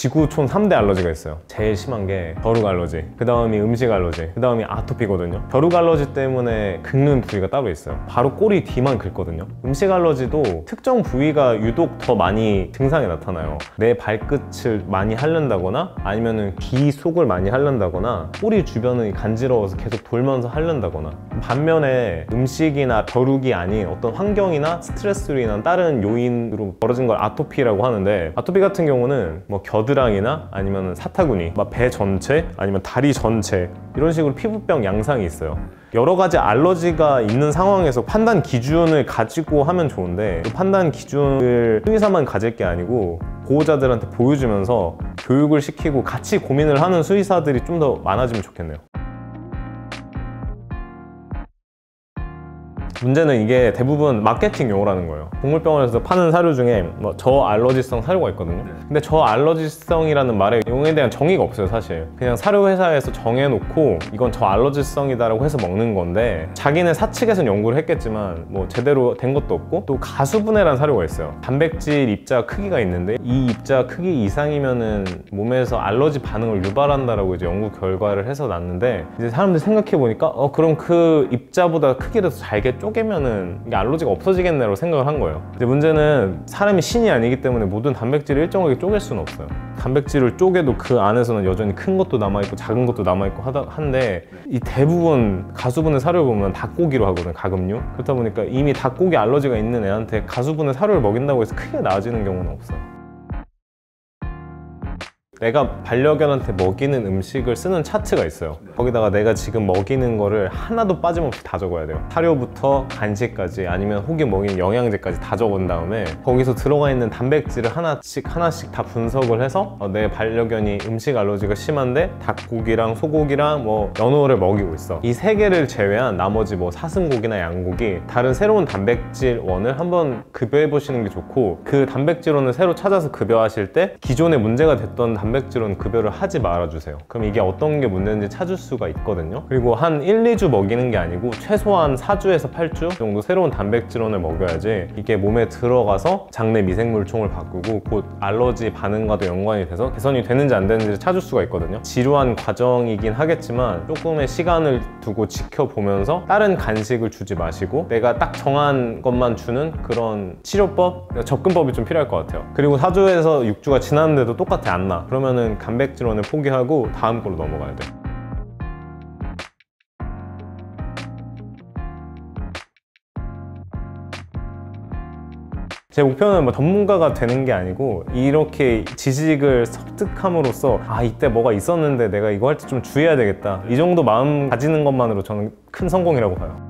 지구촌 3대 알러지가 있어요. 제일 심한 게 벼룩 알러지, 그 다음이 음식 알러지, 그 다음이 아토피거든요. 벼룩 알러지 때문에 긁는 부위가 따로 있어요. 바로 꼬리 뒤만 긁거든요. 음식 알러지도 특정 부위가 유독 더 많이 증상이 나타나요. 내 발끝을 많이 핥는다거나 아니면은 귀 속을 많이 핥는다거나 꼬리 주변이 간지러워서 계속 돌면서 핥는다거나. 반면에 음식이나 벼룩이 아닌 어떤 환경이나 스트레스로 인한 다른 요인으로 벌어진 걸 아토피라고 하는데, 아토피 같은 경우는 뭐 겨드랑이나 아니면 사타구니, 막 배 전체 아니면 다리 전체 이런 식으로 피부병 양상이 있어요. 여러 가지 알러지가 있는 상황에서 판단 기준을 가지고 하면 좋은데, 그 판단 기준을 수의사만 가질 게 아니고 보호자들한테 보여주면서 교육을 시키고 같이 고민을 하는 수의사들이 좀 더 많아지면 좋겠네요. 문제는 이게 대부분 마케팅 용어라는 거예요. 동물병원에서 파는 사료 중에 뭐 저알러지성 사료가 있거든요. 근데 저알러지성이라는 말에 용어에 대한 정의가 없어요, 사실. 그냥 사료 회사에서 정해놓고 이건 저알러지성이다라고 해서 먹는 건데, 자기네 사측에서는 연구를 했겠지만 뭐 제대로 된 것도 없고, 또 가수분해라는 사료가 있어요. 단백질 입자 크기가 있는데 이 입자 크기 이상이면은 몸에서 알러지 반응을 유발한다라고 이제 연구 결과를 해서 났는데, 이제 사람들이 생각해 보니까 그럼 그 입자보다 크기를 더 잘게 쪼개면은 이게 알러지가 없어지겠네라고 생각을 한 거예요. 근데 문제는 사람이 신이 아니기 때문에 모든 단백질을 일정하게 쪼갤 수는 없어요. 단백질을 쪼개도 그 안에서는 여전히 큰 것도 남아있고 작은 것도 남아있고 한데, 이 대부분 가수분해 사료를 보면 닭고기로 하거든, 가금류. 그렇다 보니까 이미 닭고기 알러지가 있는 애한테 가수분해 사료를 먹인다고 해서 크게 나아지는 경우는 없어요. 내가 반려견한테 먹이는 음식을 쓰는 차트가 있어요. 거기다가 내가 지금 먹이는 거를 하나도 빠짐없이 다 적어야 돼요. 사료부터 간식까지 아니면 혹이 먹이는 영양제까지 다 적은 다음에 거기서 들어가 있는 단백질을 하나씩 다 분석을 해서 내 반려견이 음식 알러지가 심한데 닭고기랑 소고기랑 뭐 연어를 먹이고 있어. 이 세 개를 제외한 나머지 뭐 사슴고기나 양고기, 다른 새로운 단백질원을 한번 급여해 보시는 게 좋고, 그 단백질원을 새로 찾아서 급여하실 때 기존에 문제가 됐던 단백질원 급여를 하지 말아주세요. 그럼 이게 어떤 게 문제인지 찾을 수가 있거든요. 그리고 한 1, 2주 먹이는 게 아니고 최소한 4주에서 8주 정도 새로운 단백질원을 먹여야지 이게 몸에 들어가서 장내 미생물총을 바꾸고 곧 알러지 반응과도 연관이 돼서 개선이 되는지 안 되는지를 찾을 수가 있거든요. 지루한 과정이긴 하겠지만 조금의 시간을 두고 지켜보면서 다른 간식을 주지 마시고 내가 딱 정한 것만 주는 그런 치료법, 접근법이 좀 필요할 것 같아요. 그리고 4주에서 6주가 지났는데도 똑같아 안 나. 그러면은 단백질원을 포기하고 다음 걸로 넘어가야 돼. 제 목표는 뭐 전문가가 되는 게 아니고, 이렇게 지식을 습득함으로써 이때 뭐가 있었는데 내가 이거 할 때 좀 주의해야 되겠다, 이 정도 마음 가지는 것만으로 저는 큰 성공이라고 봐요.